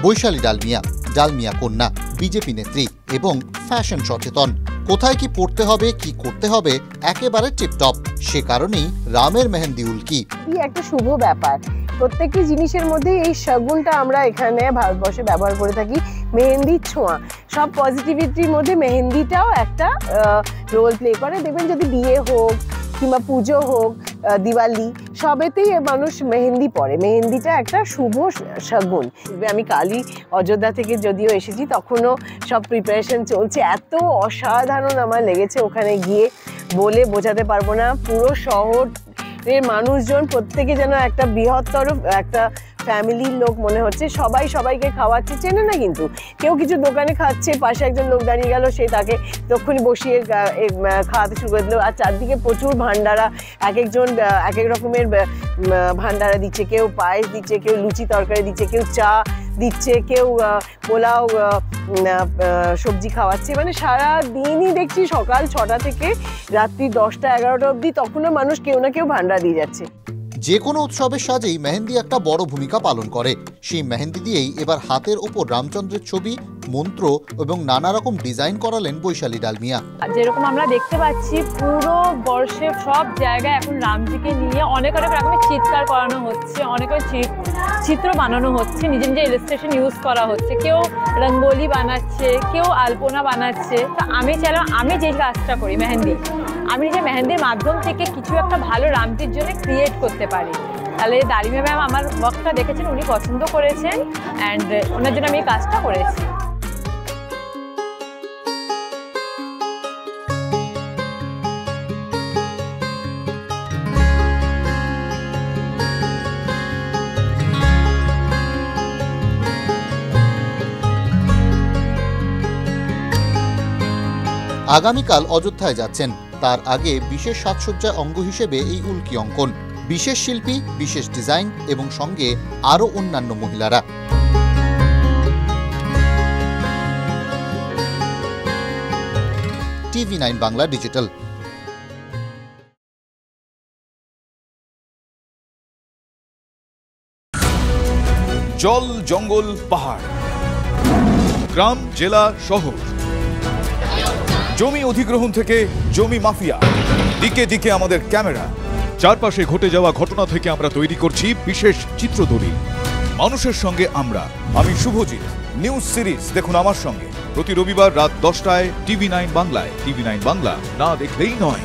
বৈশালী ডালমিয়া কন্যা, বিজেপি নেত্রী এবং ফ্যাশন সচেতন। কোথায় কি পড়তে হবে, কি করতে হবে একেবারে টিপটপ। সে কারণেই রামের মেহেন্দি উল্কি। কি একটা শুভ ব্যাপার। প্রত্যেকটি জিনিসের মধ্যে এই শগুনটা আমরা এখানে ভারতবর্ষে ব্যবহার করে থাকি। মেহেন্দির ছোঁয়া, সব পজিটিভিটির মধ্যে মেহেন্দিটাও একটা রোল প্লে করে। দেখবেন যদি বিয়ে হোক কিংবা পুজো হোক, দিওয়ালি, সবেতেই মানুষ মেহেন্দি পরে। মেহেন্দিটা একটা শুভ শগুন। আমি কালই অযোধ্যা থেকে যদিও এসেছি, তখনও সব প্রিপারেশন চলছে। এত অসাধারণ আমার লেগেছে ওখানে গিয়ে, বলে বোঝাতে পারবো না। পুরো শহরের মানুষজন প্রত্যেকে যেন একটা বৃহত্তর একটা ফ্যামিলির লোক মনে হচ্ছে। সবাই সবাইকে খাওয়াচ্ছে, চেনে না কিন্তু। কেউ কিছু দোকানে খাচ্ছে, পাশে একজন লোক দাঁড়িয়ে গেল, সে তাকে তখনই বসিয়ে খাওয়াতে শুরু করে দিল। আর চারদিকে প্রচুর ভান্ডারা, এক একজন এক এক রকমের ভান্ডারা দিচ্ছে। কেউ পায়েস দিচ্ছে, কেউ লুচি তরকারি দিচ্ছে, কেউ চা দিচ্ছে, কেউ পোলাও সবজি খাওয়াচ্ছে। মানে সারা দিনই দেখছি সকাল 6টা থেকে রাত্রি 10টা 11টা অবধি, তখনও মানুষ কেউ না কেউ ভান্ডারা দিয়ে যাচ্ছে। যে কোনো উৎসবের সাজেই মেহেন্দি একটা বড় ভূমিকা পালন করে। সেই মেহেন্দি দিয়েই এবার হাতের ওপর রামচন্দ্রের ছবি, মন্ত্র এবং নানা রকম ডিজাইন করালেন বৈশালী ডালমিয়া। যেরকম আমরা দেখতে পাচ্ছি পুরো বর্ষে সব জায়গায় এখন রামজিকে নিয়ে অনেক অনেক রকমের চিৎকার করানো হচ্ছে, অনেক চিত্র বানানো হচ্ছে, নিজের নিজের ইলাস্ট্রেশন ইউজ করা হচ্ছে। কেউ রঙ্গোলি বানাচ্ছে, কেউ আলপনা বানাচ্ছে। তো আমি চাইলাম আমি যে কাজটা করি মেহেন্দি, আমি নিজে মেহেন্দির মাধ্যম থেকে কিছু একটা ভালো রামজির জন্য ক্রিয়েট করতে পারি। তাহলে ডালমিয়া ম্যাম আমার ওয়ার্কটা দেখেছেন, উনি পছন্দ করেছেন, অ্যান্ড ওনার জন্য আমি এই কাজটা করেছি। আগামীকাল অযোধ্যায় যাচ্ছেন। তার আগে বিশেষ সাজসজ্জার অঙ্গ হিসেবে এই উল্কি অঙ্কন, বিশেষ শিল্পী, বিশেষ ডিজাইন এবং সঙ্গে আরও অন্যান্য মহিলারা। TV9 Bangla digital. জল, জঙ্গল, পাহাড়, গ্রাম, জেলা, শহর, জমি অধিগ্রহণ থেকে জমি মাফিয়া, দিকে দিকে আমাদের ক্যামেরা। চারপাশে ঘটে যাওয়া ঘটনা থেকে আমরা তৈরি করছি বিশেষ চিত্রদলিল। মানুষের সঙ্গে আমরা, আমি শুভজিৎ। নিউজ সিরিজ দেখুন আমার সঙ্গে প্রতি রবিবার রাত 10টায় TV9 বাংলায়। TV9 বাংলা, না দেখলেই নয়।